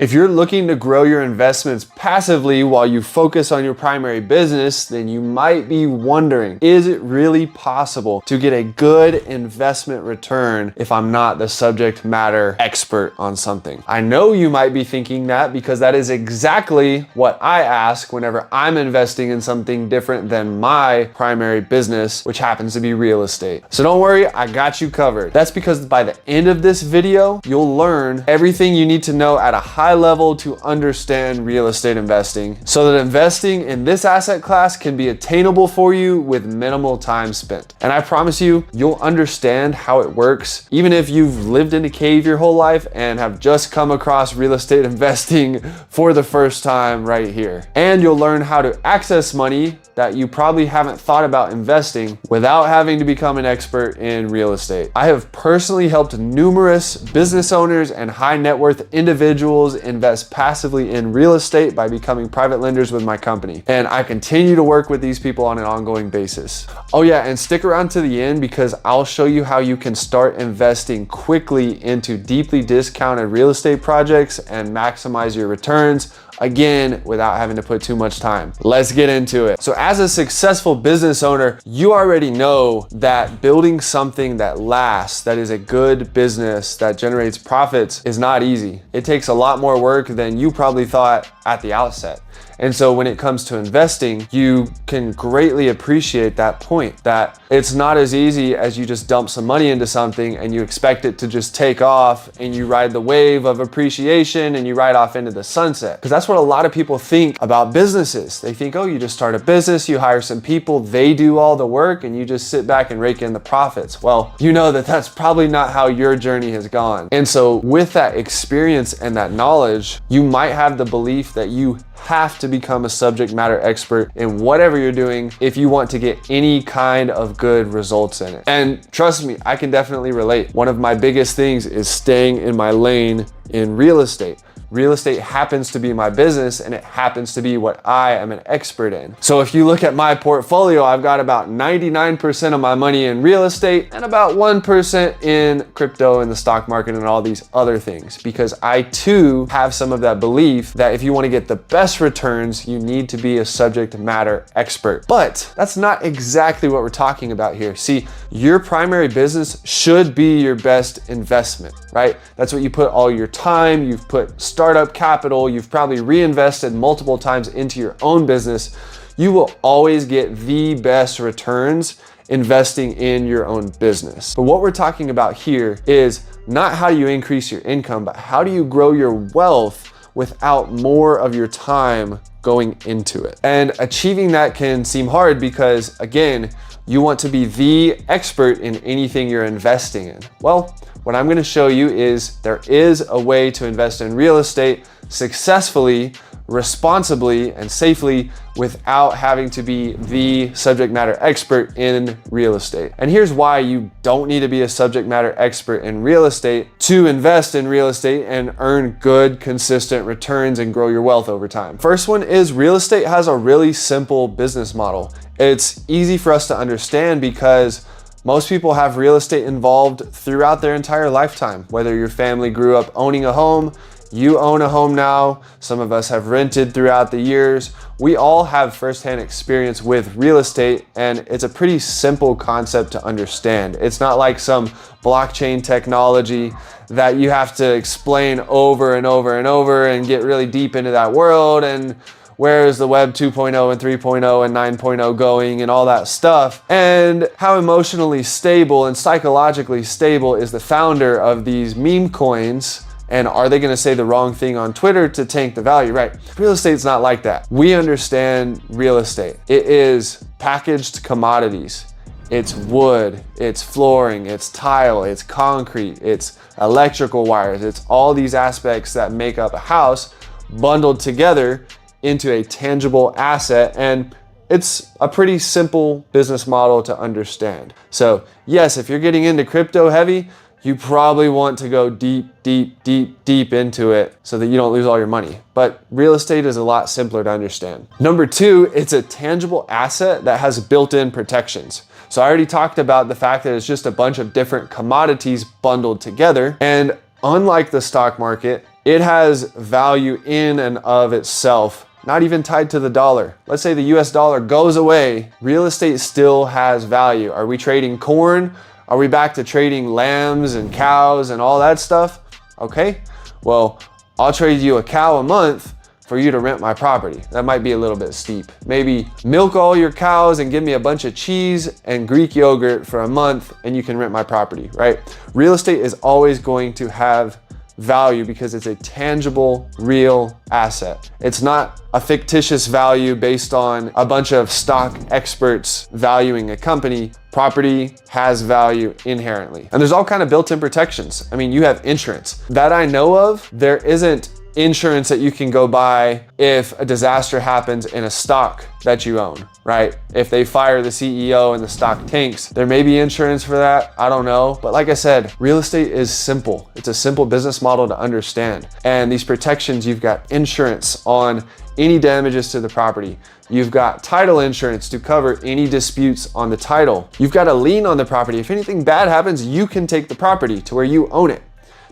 If you're looking to grow your investments passively while you focus on your primary business, then you might be wondering, is it really possible to get a good investment return if I'm not the subject matter expert on something? I know you might be thinking that because that is exactly what I ask whenever I'm investing in something different than my primary business, which happens to be real estate. So don't worry, I got you covered. That's because by the end of this video, you'll learn everything you need to know at a high level to understand real estate investing so that investing in this asset class can be attainable for you with minimal time spent. And I promise you, you'll understand how it works even if you've lived in a cave your whole life and have just come across real estate investing for the first time right here. And you'll learn how to access money that you probably haven't thought about investing without having to become an expert in real estate. I have personally helped numerous business owners and high net worth individuals invest passively in real estate by becoming private lenders with my company. And I continue to work with these people on an ongoing basis. Oh yeah, and stick around to the end because I'll show you how you can start investing quickly into deeply discounted real estate projects and maximize your returns, again, without having to put too much time. Let's get into it. So as a successful business owner, you already know that building something that lasts, that is a good business, that generates profits is not easy. It takes a lot more work than you probably thought at the outset. And so when it comes to investing, you can greatly appreciate that point, that it's not as easy as you just dump some money into something and you expect it to just take off and you ride the wave of appreciation and you ride off into the sunset. Because that's what a lot of people think about businesses. They think, oh, you just start a business, you hire some people, they do all the work and you just sit back and rake in the profits. Well, you know that that's probably not how your journey has gone. And so with that experience and that knowledge, you might have the belief that you have to become a subject matter expert in whatever you're doing if you want to get any kind of good results in it. And trust me, I can definitely relate. One of my biggest things is staying in my lane in real estate. Real estate happens to be my business and it happens to be what I am an expert in. So if you look at my portfolio, I've got about 99% of my money in real estate and about 1% in crypto and the stock market and all these other things, because I too have some of that belief that if you want to get the best returns, you need to be a subject matter expert. But that's not exactly what we're talking about here. See, your primary business should be your best investment, right? That's what you put all your time, you've put startup capital, you've probably reinvested multiple times into your own business. You will always get the best returns investing in your own business. But what we're talking about here is not how do you increase your income, but how do you grow your wealth without more of your time going into it. And achieving that can seem hard because, again, you want to be the expert in anything you're investing in. Well, what I'm going to show you is there is a way to invest in real estate successfully, responsibly, and safely without having to be the subject matter expert in real estate. And here's why you don't need to be a subject matter expert in real estate to invest in real estate and earn good, consistent returns and grow your wealth over time. First one is real estate has a really simple business model. It's easy for us to understand because most people have real estate involved throughout their entire lifetime. Whether your family grew up owning a home, you own a home now, some of us have rented throughout the years. We all have firsthand experience with real estate, and it's a pretty simple concept to understand. It's not like some blockchain technology that you have to explain over and over and over and get really deep into that world and where is the web 2.0 and 3.0 and 9.0 going and all that stuff, and how emotionally stable and psychologically stable is the founder of these meme coins, and are they going to say the wrong thing on Twitter to tank the value, right? Real estate's not like that. We understand real estate. It is packaged commodities. It's wood, it's flooring, it's tile, it's concrete, it's electrical wires, it's all these aspects that make up a house bundled together into a tangible asset, and it's a pretty simple business model to understand. So yes, if you're getting into crypto heavy, you probably want to go deep into it so that you don't lose all your money. But real estate is a lot simpler to understand. Number two, it's a tangible asset that has built-in protections. So I already talked about the fact that it's just a bunch of different commodities bundled together. And unlike the stock market, It has value in and of itself, not even tied to the dollar. Let's say the US dollar goes away, real estate still has value. Are we trading corn? Are we back to trading lambs and cows and all that stuff? Okay, well, I'll trade you a cow a month for you to rent my property. That might be a little bit steep. Maybe milk all your cows and give me a bunch of cheese and Greek yogurt for a month and you can rent my property, right? Real estate is always going to have value because it's a tangible, real asset. It's not a fictitious value based on a bunch of stock experts valuing a company. Property has value inherently. And there's all kind of built-in protections. I mean, you have insurance. That I know of, there isn't insurance that you can go buy if a disaster happens in a stock that you own, right? If they fire the CEO and the stock tanks, there may be insurance for that. I don't know. But like I said, real estate is simple. It's a simple business model to understand. And these protections, you've got insurance on any damages to the property. You've got title insurance to cover any disputes on the title. You've got a lien on the property. If anything bad happens, you can take the property to where you own it.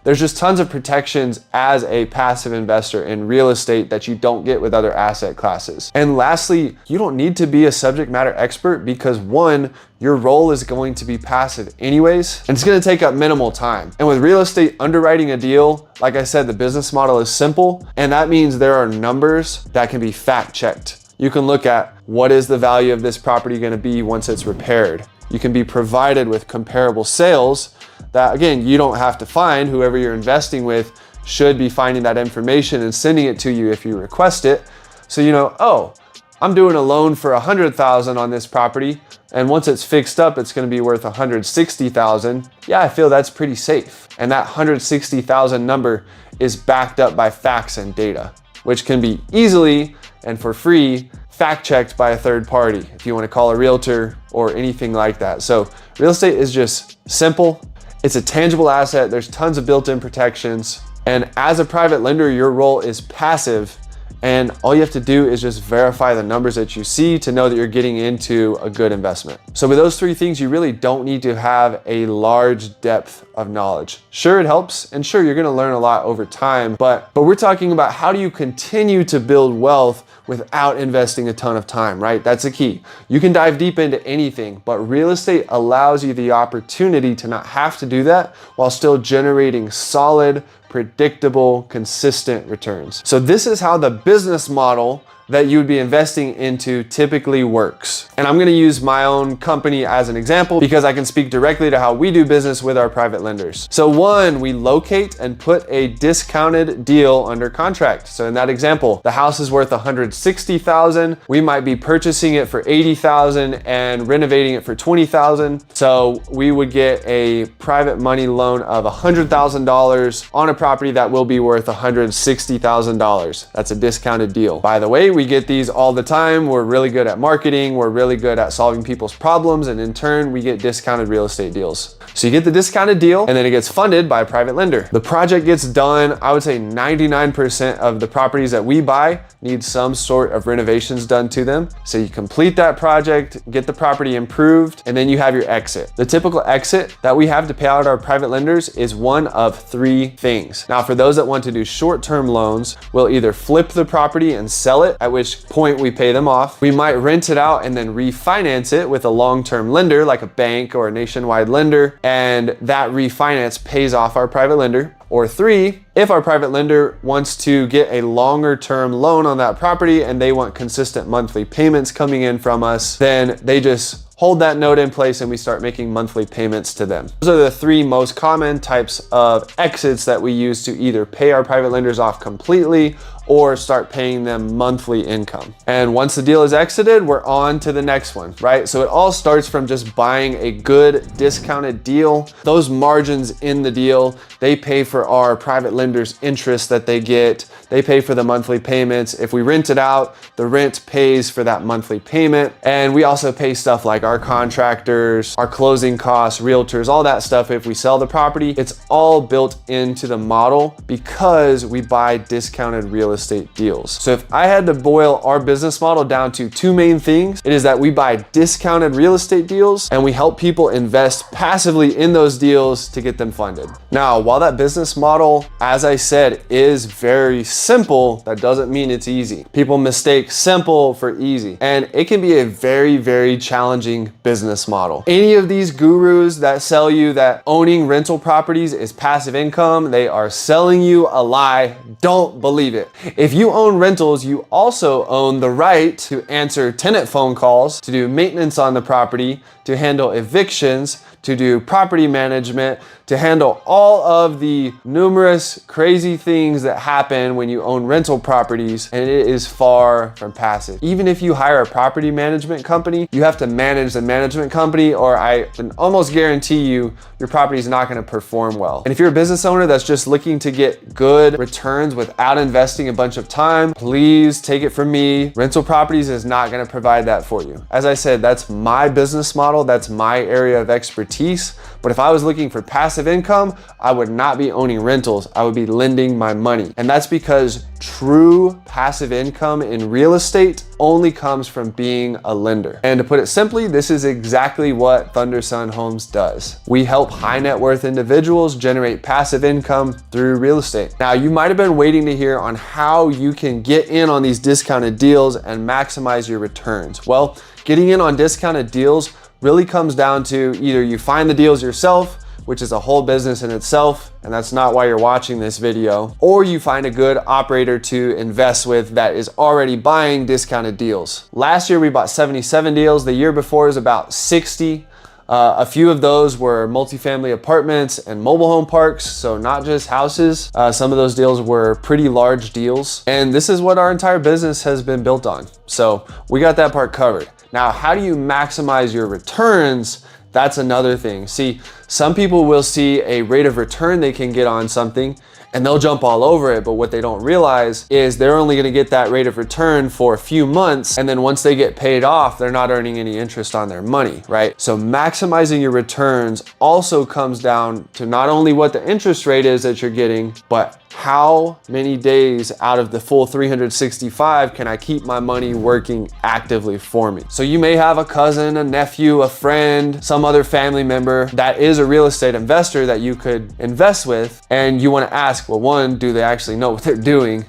There's just tons of protections as a passive investor in real estate that you don't get with other asset classes. And lastly, you don't need to be a subject matter expert because one, your role is going to be passive anyways, and it's gonna take up minimal time. And with real estate, underwriting a deal, like I said, the business model is simple, and that means there are numbers that can be fact checked. You can look at what is the value of this property gonna be once it's repaired. You can be provided with comparable sales that, again, you don't have to find. Whoever you're investing with should be finding that information and sending it to you if you request it. So you know, oh, I'm doing a loan for $100,000 on this property, and once it's fixed up, it's gonna be worth $160,000. Yeah, I feel that's pretty safe. And that $160,000 number is backed up by facts and data, which can be easily and for free fact-checked by a third party, if you wanna call a realtor or anything like that. So real estate is just simple. It's a tangible asset. There's tons of built-in protections. And as a private lender, your role is passive. And all you have to do is just verify the numbers that you see to know that you're getting into a good investment. So with those three things, you really don't need to have a large depth of knowledge. Sure, it helps. And sure, you're gonna learn a lot over time, but we're talking about how do you continue to build wealth without investing a ton of time, right? That's the key. You can dive deep into anything, but real estate allows you the opportunity to not have to do that while still generating solid, predictable, consistent returns. So this is how the business model that you would be investing into typically works. And I'm gonna use my own company as an example because I can speak directly to how we do business with our private lenders. So one, we locate and put a discounted deal under contract. So in that example, the house is worth $160,000. We might be purchasing it for $80,000 and renovating it for $20,000. So we would get a private money loan of $100,000 on a property that will be worth $160,000. That's a discounted deal. By the way, we get these all the time. We're really good at marketing. We're really good at solving people's problems. And in turn, we get discounted real estate deals. So you get the discounted deal and then it gets funded by a private lender. The project gets done. I would say 99% of the properties that we buy need some sort of renovations done to them. So you complete that project, get the property improved, and then you have your exit. The typical exit that we have to pay out our private lenders is one of three things. Now, for those that want to do short-term loans, we'll either flip the property and sell it, at which point we pay them off. We might rent it out and then refinance it with a long-term lender like a bank or a nationwide lender, and that refinance pays off our private lender. Or three, if our private lender wants to get a longer term loan on that property and they want consistent monthly payments coming in from us, then they just hold that note in place and we start making monthly payments to them. Those are the three most common types of exits that we use to either pay our private lenders off completely or start paying them monthly income. And once the deal is exited, we're on to the next one, right? So it all starts from just buying a good discounted deal. Those margins in the deal, they pay for our private lenders' interest that they get. They pay for the monthly payments. If we rent it out, the rent pays for that monthly payment. And we also pay stuff like our contractors, our closing costs, realtors, all that stuff. If we sell the property, it's all built into the model because we buy discounted real estate deals. So if I had to boil our business model down to two main things, it is that we buy discounted real estate deals and we help people invest passively in those deals to get them funded. Now, while that business model, as I said, is very simple, that doesn't mean it's easy. People mistake simple for easy, and it can be a very, very challenging business model. Any of these gurus that sell you that owning rental properties is passive income, they are selling you a lie. Don't believe it. If you own rentals, you also own the right to answer tenant phone calls, to do maintenance on the property, to handle evictions, to do property management, to handle all of the numerous crazy things that happen when you own rental properties, and it is far from passive. Even if you hire a property management company, you have to manage the management company, or I can almost guarantee you your property is not going to perform well. And if you're a business owner that's just looking to get good returns without investing a bunch of time, please take it from me. Rental properties is not going to provide that for you. As I said, that's my business model. That's my area of expertise. But if I was looking for passive income, I would not be owning rentals. I would be lending my money. And that's because true passive income in real estate only comes from being a lender. And to put it simply, this is exactly what ThunderSun Homes does. We help high net worth individuals generate passive income through real estate. Now, you might have been waiting to hear on how you can get in on these discounted deals and maximize your returns. Well, getting in on discounted deals really comes down to either you find the deals yourself, which is a whole business in itself, and that's not why you're watching this video, or you find a good operator to invest with that is already buying discounted deals. Last year we bought 77 deals. The year before was about 60. A few of those were multifamily apartments and mobile home parks, so not just houses. Some of those deals were pretty large deals, and this is what our entire business has been built on. So we got that part covered. Now, how do you maximize your returns? That's another thing. See, some people will see a rate of return they can get on something and they'll jump all over it, but what they don't realize is they're only gonna get that rate of return for a few months, and then once they get paid off, they're not earning any interest on their money, right? So maximizing your returns also comes down to not only what the interest rate is that you're getting, but how many days out of the full 365 can I keep my money working actively for me? So you may have a cousin, a nephew, a friend, some other family member that is a real estate investor that you could invest with, and you want to ask, well, one, do they actually know what they're doing?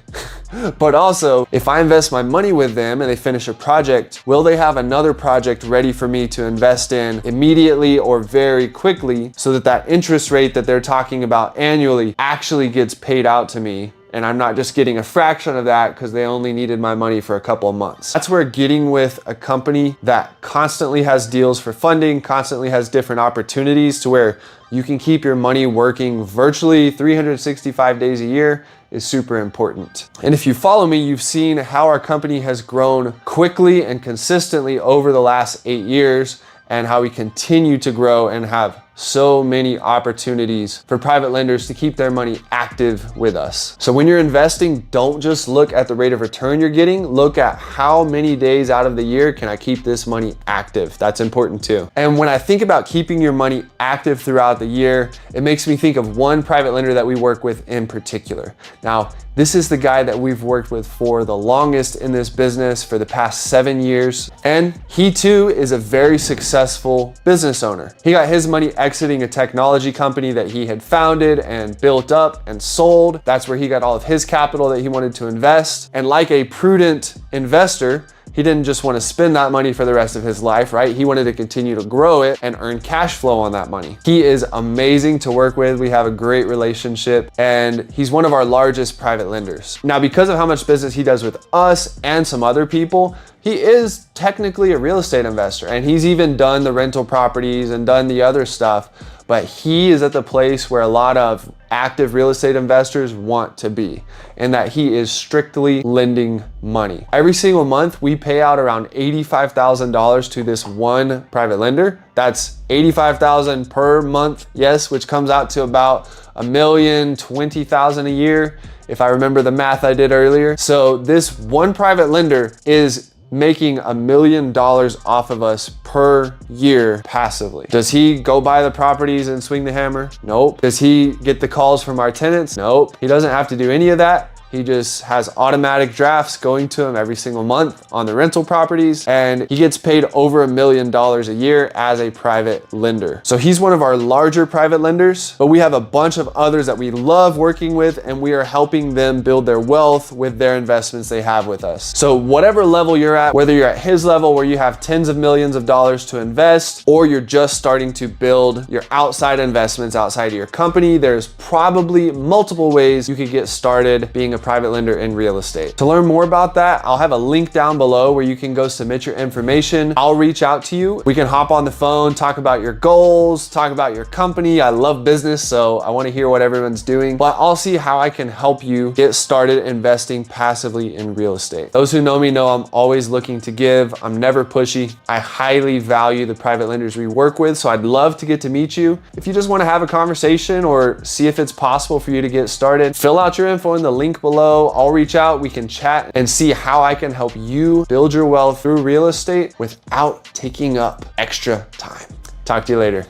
But also, if I invest my money with them and they finish a project, will they have another project ready for me to invest in immediately or very quickly, so that that interest rate that they're talking about annually actually gets paid out to me, and I'm not just getting a fraction of that because they only needed my money for a couple of months. That's where getting with a company that constantly has deals for funding, constantly has different opportunities to where you can keep your money working virtually 365 days a year is super important. And if you follow me, you've seen how our company has grown quickly and consistently over the last 8 years, and how we continue to grow and have so many opportunities for private lenders to keep their money active with us. So when you're investing, don't just look at the rate of return you're getting, look at how many days out of the year can I keep this money active. That's important too. And when I think about keeping your money active throughout the year, it makes me think of one private lender that we work with in particular. Now, this is the guy that we've worked with for the longest in this business, for the past 7 years. And he too is a very successful business owner. He got his money exiting a technology company that he had founded and built up and sold. That's where he got all of his capital that he wanted to invest. And like a prudent investor, he didn't just want to spend that money for the rest of his life, right? He wanted to continue to grow it and earn cash flow on that money. He is amazing to work with. We have a great relationship, and he's one of our largest private lenders. Now, because of how much business he does with us and some other people, he is technically a real estate investor, and he's even done the rental properties and done the other stuff. But he is at the place where a lot of active real estate investors want to be, in that he is strictly lending money. Every single month, we pay out around $85,000 to this one private lender. That's $85,000 per month, yes, which comes out to about $1,020,000 a year, if I remember the math I did earlier. So this one private lender is making $1 million off of us per year passively. Does he go buy the properties and swing the hammer? Nope. Does he get the calls from our tenants? Nope. He doesn't have to do any of that. He just has automatic drafts going to him every single month on the rental properties, and he gets paid over $1 million a year as a private lender. So he's one of our larger private lenders, but we have a bunch of others that we love working with, and we are helping them build their wealth with their investments they have with us. So whatever level you're at, whether you're at his level where you have tens of millions of dollars to invest, or you're just starting to build your outside investments outside of your company, there's probably multiple ways you could get started being a private lender in real estate. To learn more about that, I'll have a link down below where you can go submit your information. I'll reach out to you. We can hop on the phone, talk about your goals, talk about your company. I love business, so I want to hear what everyone's doing, but I'll see how I can help you get started investing passively in real estate. Those who know me know I'm always looking to give. I'm never pushy. I highly value the private lenders we work with, so I'd love to get to meet you. If you just want to have a conversation or see if it's possible for you to get started, fill out your info in the link below. I'll reach out, we can chat and see how I can help you build your wealth through real estate without taking up extra time. Talk to you later.